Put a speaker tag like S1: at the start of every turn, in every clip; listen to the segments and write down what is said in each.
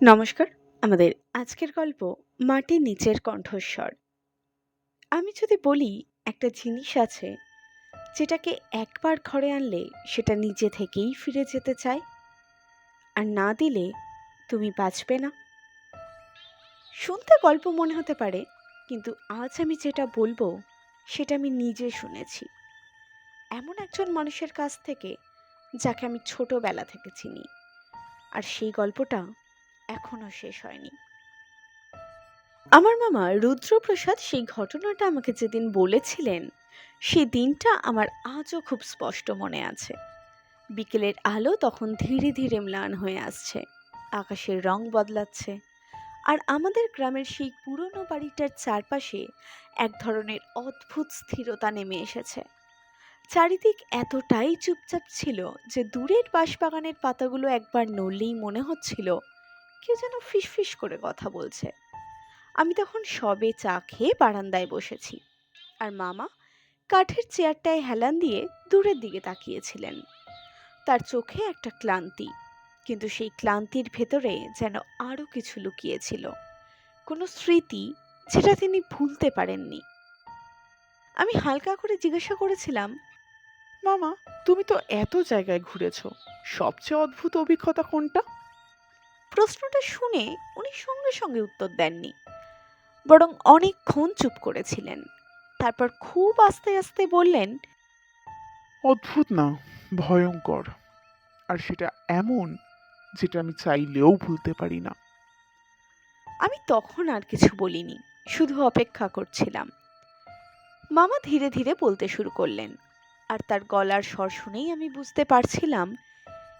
S1: নমস্কার। আমাদের আজকের গল্প মাটির নিচের কণ্ঠস্বর। আমি যদি বলি একটা জিনিস আছে যেটাকে একবার ঘরে আনলে সেটা নিজে থেকেই ফিরে যেতে চায়, আর না দিলে তুমি বাঁচবে না। শুনতে গল্প মনে হতে পারে, কিন্তু আজ আমি যেটা বলবো সেটা আমি নিজে শুনেছি এমন একজন মানুষের কাছ থেকে যাকে আমি ছোটবেলা থেকে চিনি। আর সেই গল্পটা এখনো শেষ হয়নি। আমার মামা রুদ্রপ্রসাদ সেই ঘটনাটা আমাকে যেদিন বলেছিলেন, সেই দিনটা আমার আজও খুব স্পষ্ট মনে আছে। বিকেলের আলো তখন ধীরে ধীরে ম্লান হয়ে আসছে, আকাশের রং বদলাচ্ছে, আর আমাদের গ্রামের সেই পুরনো বাড়িটার চারপাশে এক ধরনের অদ্ভুত স্থিরতা নেমে এসেছে। চারিদিক এতটাই চুপচাপ ছিল যে দূরের বাঁশবাগানের পাতাগুলো একবার নড়লেই মনে হচ্ছিল কেউ যেন ফিসফিস করে কথা বলছে। আমি তখন সবে চা খেয়ে বারান্দায় বসেছি, আর মামা কাঠের চেয়ারটায় হেলান দিয়ে দূরের দিকে তাকিয়েছিলেন। তার চোখে একটা ক্লান্তি, কিন্তু সেই ক্লান্তির ভেতরে যেন আরো কিছু লুকিয়েছিল, কোনো স্মৃতি যেটা তিনি ভুলতে পারেননি। আমি হালকা করে জিজ্ঞাসা করেছিলাম,
S2: মামা, তুমি তো এত জায়গায় ঘুরেছো, সবচেয়ে অদ্ভুত অভিজ্ঞতা কোনটা?
S1: প্রশ্নটা শুনে উনি সঙ্গে সঙ্গে উত্তর দেননি, বরং অনেকক্ষণ চুপ করেছিলেন। তারপর খুব আস্তে আস্তে বললেন,
S2: অদ্ভুত না, ভয়ঙ্কর। আর সেটা এমন যেটা আমি চাইলেও ভুলতে পারি না।
S1: আমি তখন আর কিছু বলিনি, শুধু অপেক্ষা করছিলাম। মামা ধীরে ধীরে বলতে শুরু করলেন, আর তার গলার স্বর শুনেই আমি বুঝতে পারছিলাম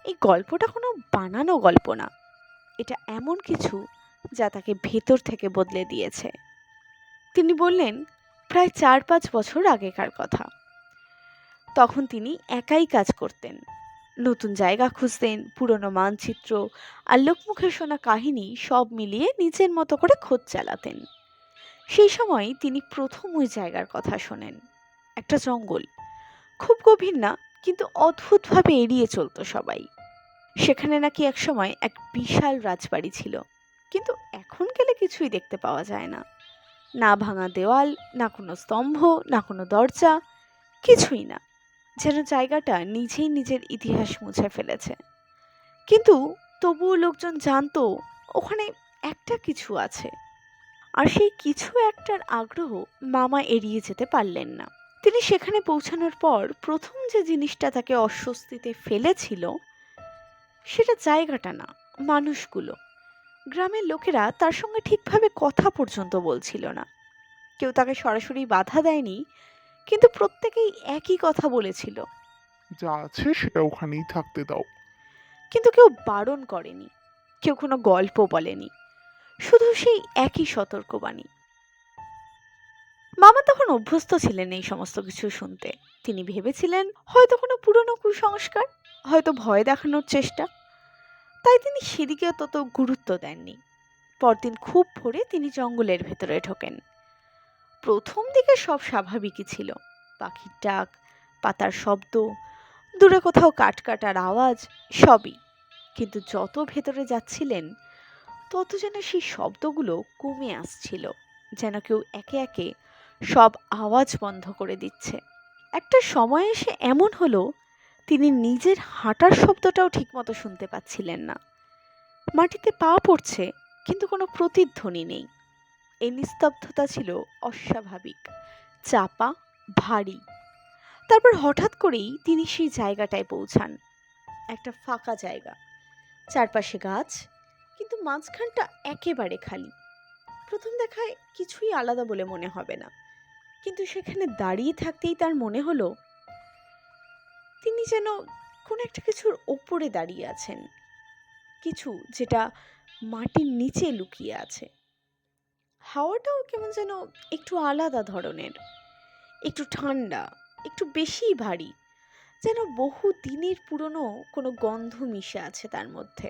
S1: এই গল্পটা কোনো বানানো গল্প না। এটা এমন কিছু যা তাকে ভেতর থেকে বদলে দিয়েছে। তিনি বললেন, প্রায় 4-5 বছর আগেকার কথা। তখন তিনি একাই কাজ করতেন, নতুন জায়গা খুঁজতেন, পুরনো মানচিত্র আর লোকমুখে শোনা কাহিনী সব মিলিয়ে নিজের মতো করে খোঁজ চালাতেন। সেই সময় তিনি প্রথম ওই জায়গার কথা শোনেন। একটা জঙ্গল, খুব গভীর না, কিন্তু অদ্ভুতভাবে এড়িয়ে চলতো সবাই। সেখানে নাকি একসময় এক বিশাল রাজবাড়ি ছিল, কিন্তু এখন গেলে কিছুই দেখতে পাওয়া যায় না। না ভাঙা দেওয়াল, না কোনো স্তম্ভ, না কোনো দরজা, কিছুই না। যেন জায়গাটা নিজেই নিজের ইতিহাস মুছে ফেলেছে। কিন্তু তবুও লোকজন জানতো ওখানে একটা কিছু আছে, আর সেই কিছু একটার আগ্রহ মামা এড়িয়ে যেতে পারলেন না। তিনি সেখানে পৌঁছানোর পর প্রথম যে জিনিসটা তাকে অস্বস্তিতে ফেলেছিল সেটা জায়গাটা না, মানুষগুলো। গ্রামের লোকেরা তার সঙ্গে ঠিকভাবে কথা পর্যন্ত বলছিল না। কেউ তাকে সরাসরি বাধা দেয়নি, কিন্তু প্রত্যেকেই একই কথা বলেছিল।
S2: যা আছে সেটা ওখানেই থাকতে দাও।
S1: কিন্তু কেউ বারণ করেনি, কেউ কোনো গল্প বলেনি, শুধু সেই একই সতর্কবাণী। মামা তখন অভ্যস্ত ছিলেন এই সমস্ত কিছু শুনতে। তিনি ভেবেছিলেন হয়তো কোনো পুরনো কুসংস্কার, হয়তো ভয় দেখানোর চেষ্টা। তাই তিনি সেদিকে তত গুরুত্ব দেননি। পরদিন খুব ভোরে তিনি জঙ্গলের ভেতরে ঢোকেন। প্রথম দিকে সব স্বাভাবিকই ছিল, পাখির ডাক, পাতার শব্দ, দূরে কোথাও কাঠ কাটার আওয়াজ, সবই। কিন্তু যত ভেতরে যাচ্ছিলেন তত যেন সেই শব্দগুলো কমে আসছিল, যেন কেউ একে একে সব আওয়াজ বন্ধ করে দিচ্ছে। একটা সময় এসে এমন হলো তিনি নিজের হাঁটার শব্দটাও ঠিকমতো শুনতে পাচ্ছিলেন না। মাটিতে পা পড়ছে, কিন্তু কোনো প্রতিধ্বনি নেই। এই নিস্তব্ধতা ছিল অস্বাভাবিক, চাপা, ভারী। তারপর হঠাৎ করেই তিনি সেই জায়গাটায় পৌঁছান। একটা ফাঁকা জায়গা, চারপাশে গাছ, কিন্তু মাঝখানটা একেবারে খালি। প্রথম দেখায় কিছুই আলাদা বলে মনে হবে না, কিন্তু সেখানে দাঁড়িয়ে থাকতেই তার মনে হলো তিনি যেন কোনো একটা কিছুর ওপরে দাঁড়িয়ে আছেন, কিছু যেটা মাটির নিচে লুকিয়ে আছে। হাওয়াটাও কেমন যেন একটু আলাদা ধরনের, একটু ঠান্ডা, একটু বেশিই ভারী, যেন বহু দিনের পুরনো কোনো গন্ধ মিশে আছে তার মধ্যে।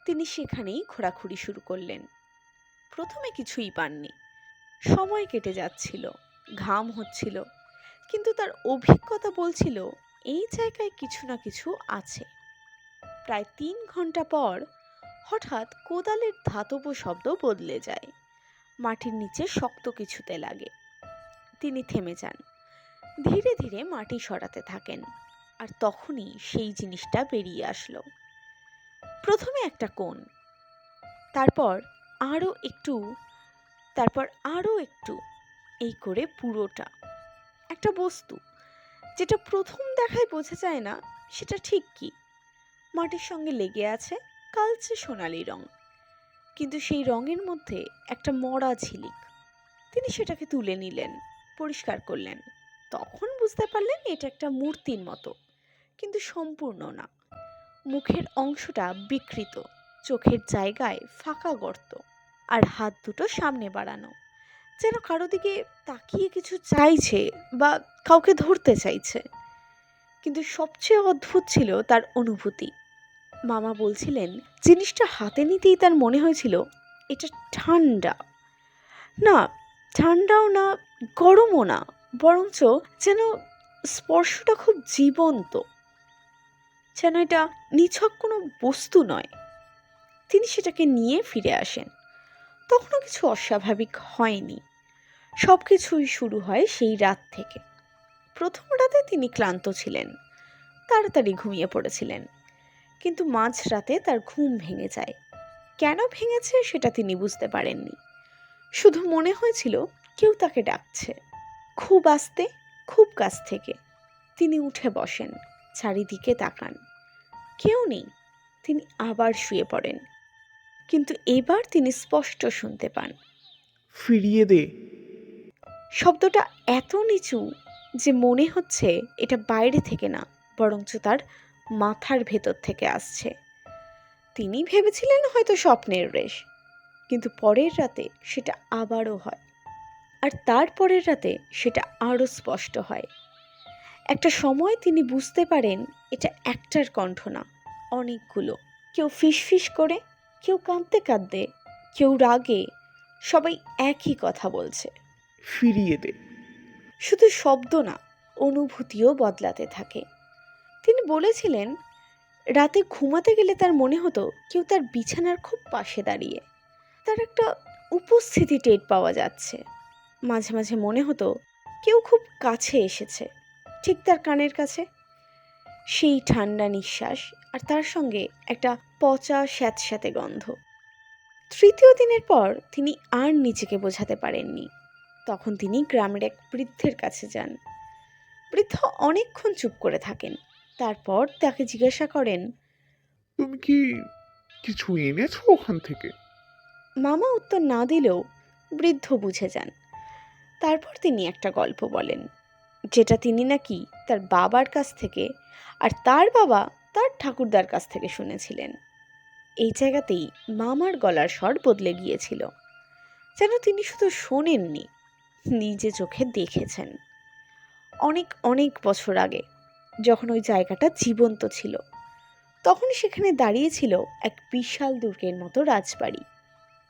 S1: তিনি সেখানেই ঘোরাঘুরি শুরু করলেন। প্রথমে কিছুই পাননি, সময় কেটে যাচ্ছিল, ঘাম হচ্ছিল, কিন্তু তার অভিজ্ঞতা বলছিল এই জায়গায় কিছু না কিছু আছে। প্রায় 3 ঘন্টা পর হঠাৎ কোদালের ধাতব শব্দ বদলে যায়, মাটির নিচে শক্ত কিছুতে লাগে। তিনি থেমে যান, ধীরে ধীরে মাটি সরাতে থাকেন, আর তখনই সেই জিনিসটা বেরিয়ে আসলো। প্রথমে একটা কোণ, তারপর আরো একটু, তারপর আরো একটু, এই করে পুরোটা একটা বস্তু, যেটা প্রথম দেখায় বোঝা যায় না সেটা ঠিক কি। মাটির সঙ্গে লেগে আছে কালচে সোনালি রং, কিন্তু সেই রঙের মধ্যে একটা মরা ঝিলিক। তিনি সেটাকে তুলে নিলেন, পরিষ্কার করলেন। তখন বুঝতে পারলেন এটা একটা মূর্তির মতো, কিন্তু সম্পূর্ণ না। মুখের অংশটা বিকৃত, চোখের জায়গায় ফাঁকা গর্ত, আর হাত দুটো সামনে বাড়ানো, যেন কারো দিকে তাকিয়ে কিছু চাইছে বা কাউকে ধরতে চাইছে। কিন্তু সবচেয়ে অদ্ভুত ছিল তার অনুভূতি। মামা বলছিলেন জিনিসটা হাতে নিতেই তার মনে হয়েছিল এটা ঠান্ডা। না, ঠান্ডাও না, গরমও না, বরঞ্চ যেন স্পর্শটা খুব জীবন্ত, যেন এটা নিছক কোনো বস্তু নয়। তিনি সেটাকে নিয়ে ফিরে আসেন। তখনও কিছু অস্বাভাবিক হয়নি। সব কিছুই শুরু হয় সেই রাত থেকে। প্রথম রাতে তিনি ক্লান্ত ছিলেন, তাড়াতাড়ি ঘুমিয়ে পড়েছিলেন, কিন্তু মাঝরাতে তার ঘুম ভেঙে যায়। কেন ভেঙেছে সেটা তিনি বুঝতে পারেননি। শুধু মনে হয়েছিল কেউ তাকে ডাকছে, খুব আস্তে, খুব কাছ থেকে। তিনি উঠে বসেন, চারিদিকে তাকান, কেউ নেই। তিনি আবার শুয়ে পড়েন, কিন্তু এবার তিনি স্পষ্ট শুনতে পান,
S2: ফিরিয়ে দে।
S1: শব্দটা এত নিচু যে মনে হচ্ছে এটা বাইরে থেকে না, বরঞ্চ তার মাথার ভেতর থেকে আসছে। তিনি ভেবেছিলেন হয়তো স্বপ্নের রেশ, কিন্তু পরের রাতে সেটা আবারও হয়, আর তার পরের রাতে সেটা আরও স্পষ্ট হয়। একটা সময় তিনি বুঝতে পারেন এটা একটার কণ্ঠ না, অনেকগুলো। কেউ ফিসফিস করে, কেউ কাঁদতে কাঁদতে, কেউ রাগে, সবাই একই কথা বলছে।
S2: ফিরিয়ে দে।
S1: শুধু শব্দ না, অনুভূতিও বদলাতে থাকে। তিনি বলেছিলেন রাতে ঘুমাতে গেলে তার মনে হতো কেউ তার বিছানার খুব পাশে দাঁড়িয়ে, তার একটা উপস্থিতি টের পাওয়া যাচ্ছে। মাঝে মাঝে মনে হতো কেউ খুব কাছে এসেছে, ঠিক তার কানের কাছে। সেই ঠান্ডা নিঃশ্বাস, আর তার সঙ্গে একটা পচা স্যাঁতস্যাঁতে গন্ধ। তৃতীয় দিনের পর তিনি আর নিজেকে বোঝাতে পারেননি। তখন তিনি গ্রামের এক বৃদ্ধের কাছে যান। বৃদ্ধ অনেকক্ষণ চুপ করে থাকেন, তারপর তাকে জিজ্ঞাসা করেন,
S2: তুমি কি কিছু এনেছো ওখান থেকে?
S1: মামা উত্তর না দিলেও বৃদ্ধ বুঝে যান। তারপর তিনি একটা গল্প বলেন, যেটা তিনি নাকি তার বাবার কাছ থেকে, আর তার বাবা তার ঠাকুরদার কাছ থেকে শুনেছিলেন। এই জায়গাতেই মামার গলার স্বর বদলে গিয়েছিল, যেন তিনি শুধু শোনেননি, নিজে চোখে দেখেছেন। অনেক অনেক বছর আগে, যখন ওই জায়গাটা জীবন্ত ছিল, তখন সেখানে দাঁড়িয়েছিল এক বিশাল দুর্গের মতো রাজবাড়ি।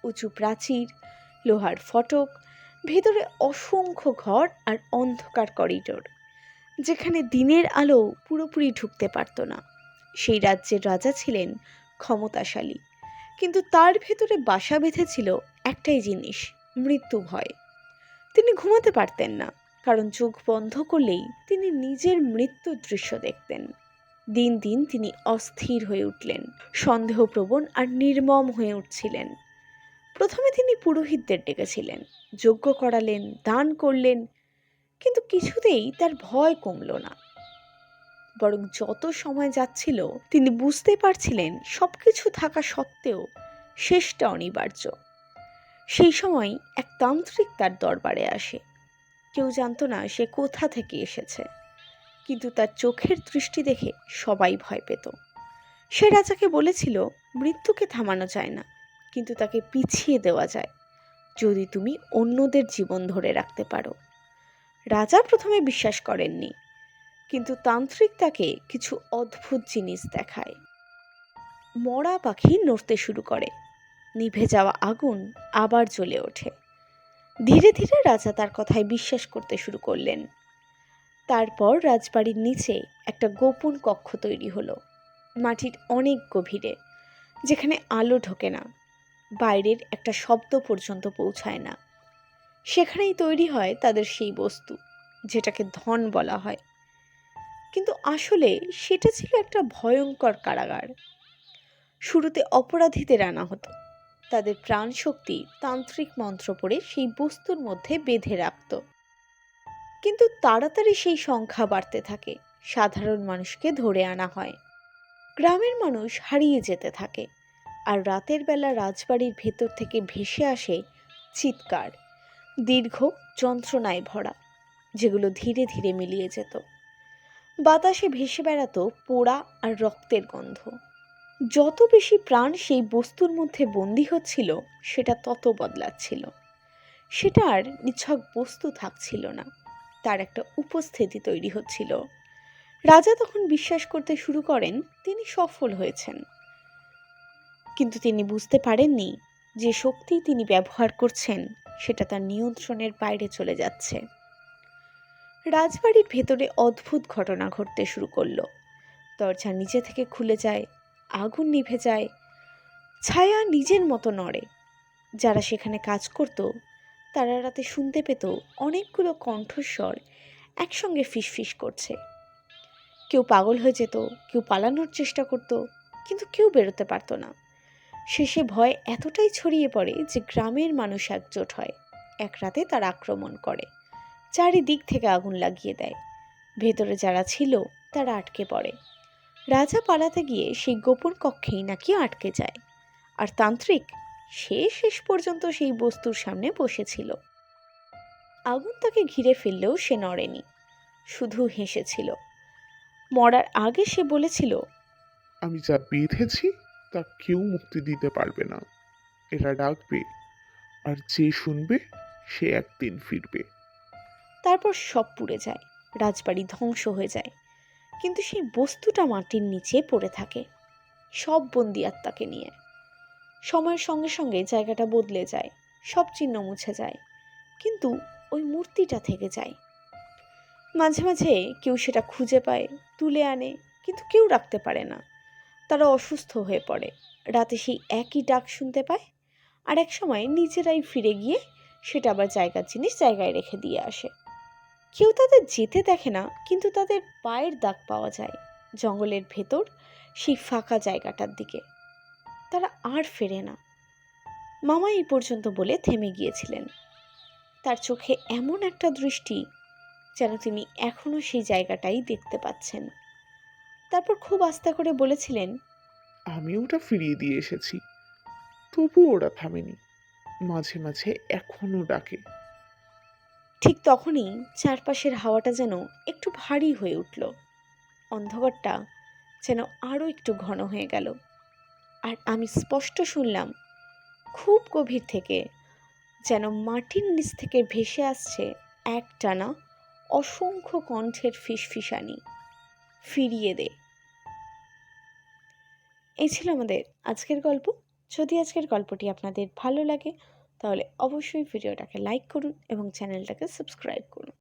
S1: উঁচু প্রাচীর, লোহার ফটক, ভেতরে অসংখ্য ঘর আর অন্ধকার করিডোর, যেখানে দিনের আলো পুরোপুরি ঢুকতে পারত না। সেই রাজ্যের রাজা ছিলেন ক্ষমতাশালী, কিন্তু তার ভেতরে বাসা বেঁধেছিল একটাই জিনিস, মৃত্যু ভয়। তিনি ঘুমাতে পারতেন না, কারণ চোখ বন্ধ করলেই তিনি নিজের মৃত্যুর দৃশ্য দেখতেন। দিন দিন তিনি অস্থির হয়ে উঠলেন, সন্দেহপ্রবণ আর নির্মম হয়ে উঠছিলেন। প্রথমে তিনি পুরোহিতদের ডেকেছিলেন, যজ্ঞ করালেন, দান করলেন, কিন্তু কিছুতেই তার ভয় কমল না। বরং যত সময় যাচ্ছিল তিনি বুঝতে পারছিলেন সবকিছু থাকা সত্ত্বেও শেষটা অনিবার্য। সেই সময় এক তান্ত্রিক তার দরবারে আসে। কেউ জানতো না সে কোথা থেকে এসেছে, কিন্তু তার চোখের দৃষ্টি দেখে সবাই ভয় পেত। সে রাজাকে বলেছিল মৃত্যুকে থামানো যায় না, কিন্তু তাকে পিছিয়ে দেওয়া যায় যদি তুমি অন্যদের জীবন ধরে রাখতে পারো। রাজা প্রথমে বিশ্বাস করেননি, কিন্তু তান্ত্রিক তাকে কিছু অদ্ভুত জিনিস দেখায়। মরা পাখি নড়তে শুরু করে, নিভে যাওয়া আগুন আবার জ্বলে ওঠে। ধীরে ধীরে রাজা তার কথায় বিশ্বাস করতে শুরু করলেন। তারপর রাজবাড়ির নিচে একটা গোপন কক্ষ তৈরি হলো, মাটির অনেক গভীরে, যেখানে আলো ঢোকে না, বাইরের একটা শব্দ পর্যন্ত পৌঁছায় না। সেখানেই তৈরি হয় তাদের সেই বস্তু, যেটাকে ধন বলা হয়। কিন্তু আসলে সেটা ছিল একটা ভয়ঙ্কর কারাগার। শুরুতে অপরাধীদের আনা হতো, তাদের প্রাণ শক্তি তান্ত্রিক মন্ত্র পড়ে সেই বস্তুর মধ্যে বেঁধে রাখত। কিন্তু তাড়াতাড়ি সেই সংখ্যা বাড়তে থাকে, সাধারণ মানুষকে ধরে আনা হয়, গ্রামের মানুষ হারিয়ে যেতে থাকে, আর রাতের বেলা রাজবাড়ির ভেতর থেকে ভেসে আসে চিৎকার, দীর্ঘ, যন্ত্রণায় ভরা, যেগুলো ধীরে ধীরে মিলিয়ে যেত। বাতাসে ভেসে বেড়াতো পোড়া আর রক্তের গন্ধ। যত বেশি প্রাণ সেই বস্তুর মধ্যে বন্দী হচ্ছিল, সেটা তত বদলাচ্ছিল। সেটা আর নিছক বস্তু থাকছিল না, তার একটা উপস্থিতি তৈরি হচ্ছিল। রাজা তখন বিশ্বাস করতে শুরু করেন তিনি সফল হয়েছেন, কিন্তু তিনি বুঝতে পারেননি যে শক্তি তিনি ব্যবহার করছেন সেটা তার নিয়ন্ত্রণের বাইরে চলে যাচ্ছে। রাজবাড়ির ভেতরে অদ্ভুত ঘটনা ঘটতে শুরু করলো। দরজা নিজে থেকে খুলে যায়, আগুন নিভে যায়, ছায়া নিজের মতো নড়ে। যারা সেখানে কাজ করত তারা রাতে শুনতে পেত অনেকগুলো কণ্ঠস্বর একসঙ্গে ফিসফিস করছে। কেউ পাগল হয়ে যেত, কেউ পালানোর চেষ্টা করত, কিন্তু কেউ বেরোতে পারত না। শেষে ভয় এতটাই ছড়িয়ে পড়ে যে গ্রামের মানুষ একজোট হয়। এক রাতে তার আক্রমণ করে, চারিদিক থেকে আগুন লাগিয়ে দেয়। ভেতরে যারা ছিল তারা আটকে পড়ে। রাজা পালাতে গিয়ে সেই গোপন কক্ষেই নাকি আটকে যায়, আর তান্ত্রিক সে শেষ পর্যন্ত সেই বস্তুর সামনে বসেছিল। আগুন তাকে ঘিরে ফেললেও সে নড়েনি, শুধু হেসেছিল। মরার আগে সে বলেছিল,
S2: আমি যা বেঁধেছি তা কেউ মুক্তি দিতে পারবে না। এরা ডাকবে, আর যে শুনবে সে একদিন ফিরবে।
S1: তারপর সব পুড়ে যায়, রাজবাড়ি ধ্বংস হয়ে যায়, কিন্তু সেই বস্তুটা মাটির নিচে পড়ে থাকে, সব বন্দি আত্মাকে নিয়ে। সময়ের সঙ্গে সঙ্গে জায়গাটা বদলে যায়, সব চিহ্ন মুছে যায়, কিন্তু ওই মূর্তিটা থেকে যায়। মাঝে মাঝে কেউ সেটা খুঁজে পায়, তুলে আনে, কিন্তু কেউ রাখতে পারে না। তারা অসুস্থ হয়ে পড়ে, রাতে সেই একই ডাক শুনতে পায়, আর এক সময় নিজেরাই ফিরে গিয়ে সেটা আবার জায়গার জিনিস জায়গায় রেখে দিয়ে আসে। কেউ তাদের যেতে দেখে না, কিন্তু তাদের পায়ের দাগ পাওয়া যায় জঙ্গলের ভেতর সেই ফাঁকা জায়গাটার দিকে। তারা আর ফেরে না। মামা এই পর্যন্ত বলে থেমে গিয়েছিলেন। তার চোখে এমন একটা দৃষ্টি যেন তিনি এখনো সেই জায়গাটাই দেখতে পাচ্ছেন। তারপর খুব আস্তে করে বলেছিলেন,
S2: আমি ওটা ফিরিয়ে দিয়ে এসেছি, তবুও ওরা থামেনি। মাঝে মাঝে এখনো ডাকে।
S1: ঠিক তখনই চারপাশের হাওয়াটা যেন একটু ভারী হয়ে উঠল, অন্ধকারটা যেন আরো একটু ঘন হয়ে গেল, আর আমি স্পষ্ট শুনলাম খুব গভীর থেকে, যেন মাটির নিচ থেকে ভেসে আসছে একটানা অসংখ্য কণ্ঠের ফিসফিসানি, ফিরিয়ে দে। এই ছিল আমাদের আজকের গল্প। যদি আজকের গল্পটি আপনাদের ভালো লাগে তাহলে অবশ্যই ভিডিওটাকে লাইক করুন এবং চ্যানেলটাকে সাবস্ক্রাইব করুন।